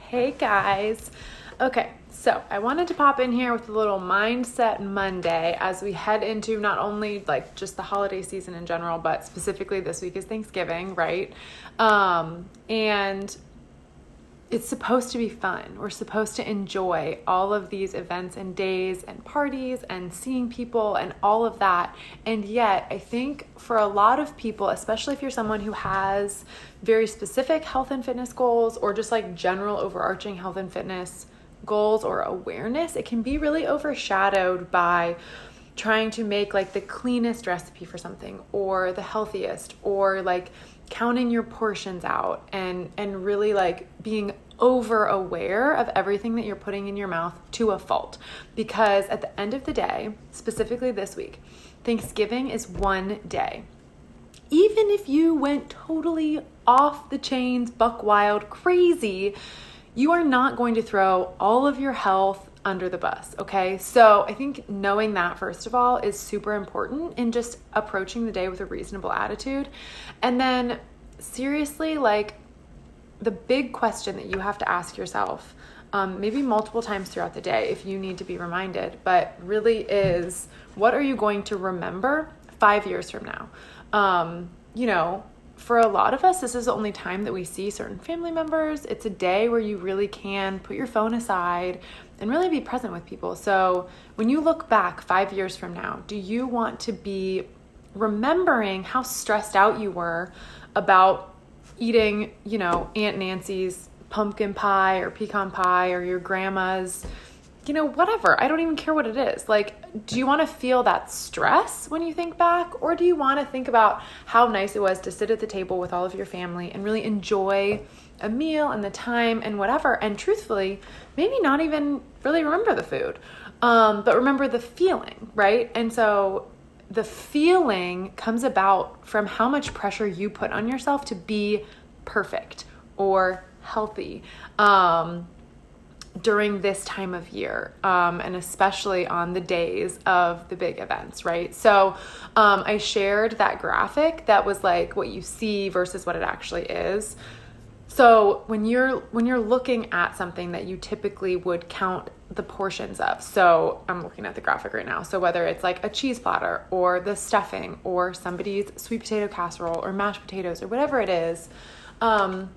Hey guys. Okay, so I wanted to pop in here with a little Mindset Monday as we head into not only like just the holiday season in general, but specifically this week is Thanksgiving, right? And it's supposed to be fun. We're supposed to enjoy all of these events and days and parties and seeing people and all of that. And yet, I think for a lot of people, especially if you're someone who has very specific health and fitness goals or just like general overarching health and fitness goals or awareness, it can be really overshadowed by trying to make like the cleanest recipe for something or the healthiest or like counting your portions out and really like being over aware of everything that you're putting in your mouth to a fault. Because at the end of the day, specifically this week, Thanksgiving is one day. Even if you went totally off the chains, buck wild, crazy, you are not going to throw all of your health under the bus, okay? So I think knowing that, first of all, is super important in just approaching the day with a reasonable attitude. And then seriously, like the big question that you have to ask yourself, maybe multiple times throughout the day if you need to be reminded, but really is, what are you going to remember 5 years from now? For a lot of us, this is the only time that we see certain family members. It's a day where you really can put your phone aside and really be present with people. So when you look back 5 years from now, do you want to be remembering how stressed out you were about eating, Aunt Nancy's pumpkin pie or pecan pie or your grandma's, whatever. I don't even care what it is. Like, do you want to feel that stress when you think back? Or do you want to think about how nice it was to sit at the table with all of your family and really enjoy a meal and the time and whatever? And truthfully, maybe not even really remember the food, but remember the feeling, right? And so the feeling comes about from how much pressure you put on yourself to be perfect or healthy during this time of year, and especially on the days of the big events, right? So I shared that graphic that was like what you see versus what it actually is. So when you're looking at something that you typically would count the portions of, so I'm looking at the graphic right now. So whether it's like a cheese platter or the stuffing or somebody's sweet potato casserole or mashed potatoes or whatever it is, I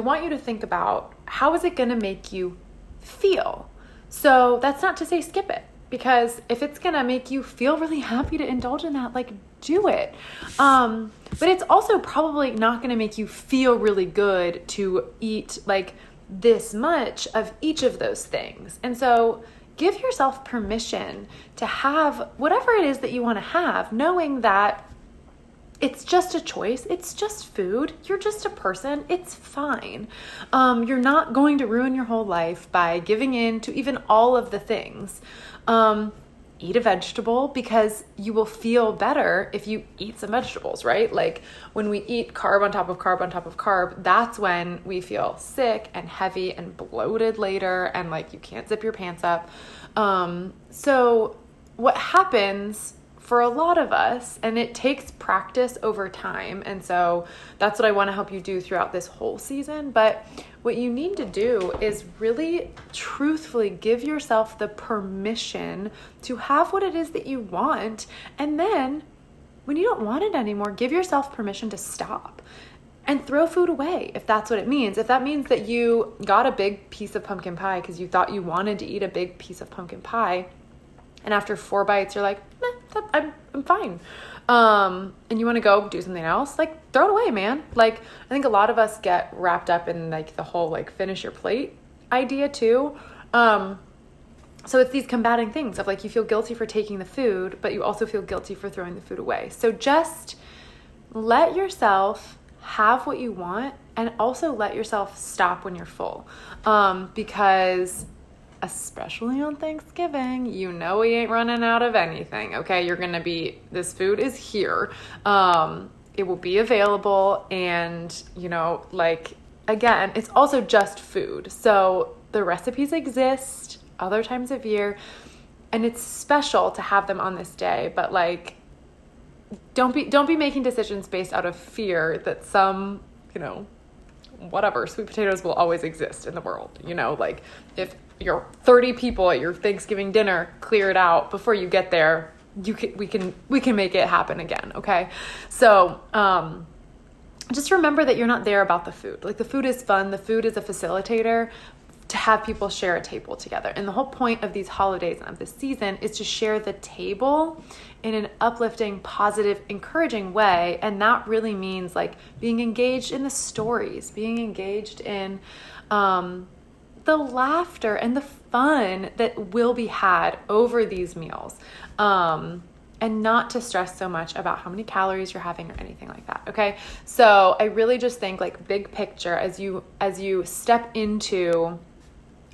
want you to think about, how is it going to make you feel? So that's not to say skip it, because if it's going to make you feel really happy to indulge in that, like do it. But it's also probably not going to make you feel really good to eat like this much of each of those things. And so give yourself permission to have whatever it is that you want to have, knowing that it's just a choice. It's just food. You're just a person. It's fine. You're not going to ruin your whole life by giving in to even all of the things. Eat a vegetable, because you will feel better if you eat some vegetables, right? Like when we eat carb on top of carb on top of carb, that's when we feel sick and heavy and bloated later, and like you can't zip your pants up. So what happens for a lot of us, and it takes practice over time, and so that's what I want to help you do throughout this whole season. But what you need to do is really truthfully give yourself the permission to have what it is that you want. And then when you don't want it anymore, give yourself permission to stop and throw food away, if that's what it means. If that means that you got a big piece of pumpkin pie because you thought you wanted to eat a big piece of pumpkin pie, and after 4 bites, you're like, I'm fine. And you want to go do something else, like throw it away, man. Like, I think a lot of us get wrapped up in like the whole, like finish your plate idea too. So it's these combating things of like, you feel guilty for taking the food, but you also feel guilty for throwing the food away. So just let yourself have what you want, and also let yourself stop when you're full. Because especially on Thanksgiving, we ain't running out of anything, okay? This food is here. It will be available, and, again, it's also just food. So the recipes exist other times of year, and it's special to have them on this day, but like, don't be making decisions based out of fear that some, whatever, sweet potatoes will always exist in the world. You know, like if you're 30 people at your Thanksgiving dinner, clear it out before you get there. We can make it happen again. Okay. So, just remember that you're not there about the food. Like the food is fun. The food is a facilitator to have people share a table together. And the whole point of these holidays and of this season is to share the table in an uplifting, positive, encouraging way. And that really means like being engaged in the stories, being engaged in the laughter and the fun that will be had over these meals. And not to stress so much about how many calories you're having or anything like that. Okay. So I really just think like big picture as you step into,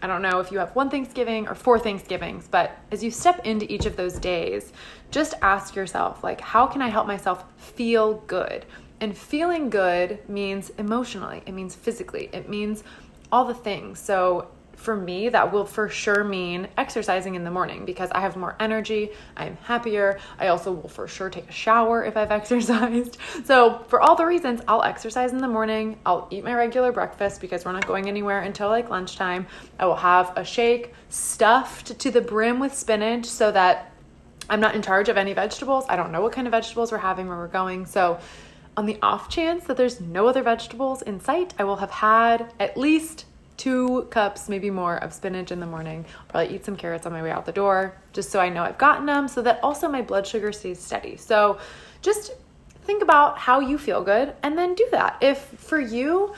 I don't know if you have one Thanksgiving or 4 Thanksgivings, but as you step into each of those days, just ask yourself, like, how can I help myself feel good? And feeling good means emotionally, it means physically, it means all the things. So for me, that will for sure mean exercising in the morning because I have more energy, I'm happier. I also will for sure take a shower if I've exercised. So for all the reasons, I'll exercise in the morning. I'll eat my regular breakfast because we're not going anywhere until like lunchtime. I will have a shake stuffed to the brim with spinach so that I'm not in charge of any vegetables. I don't know what kind of vegetables we're having where we're going. So on the off chance that there's no other vegetables in sight, I will have had at least 2 cups, maybe more, of spinach in the morning. I'll probably eat some carrots on my way out the door, just so I know I've gotten them, so that also my blood sugar stays steady. So just think about how you feel good and then do that. If for you,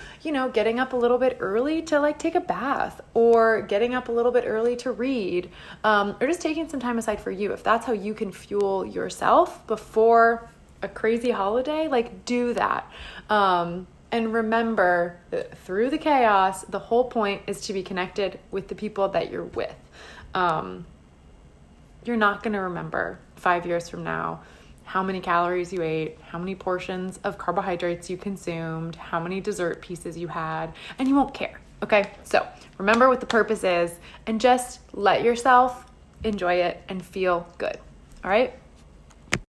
getting up a little bit early to like take a bath or getting up a little bit early to read, or just taking some time aside for you, if that's how you can fuel yourself before a crazy holiday, like do that. And remember that through the chaos, the whole point is to be connected with the people that you're with. You're not going to remember 5 years from now how many calories you ate, how many portions of carbohydrates you consumed, how many dessert pieces you had, and you won't care. Okay? So remember what the purpose is and just let yourself enjoy it and feel good. All right?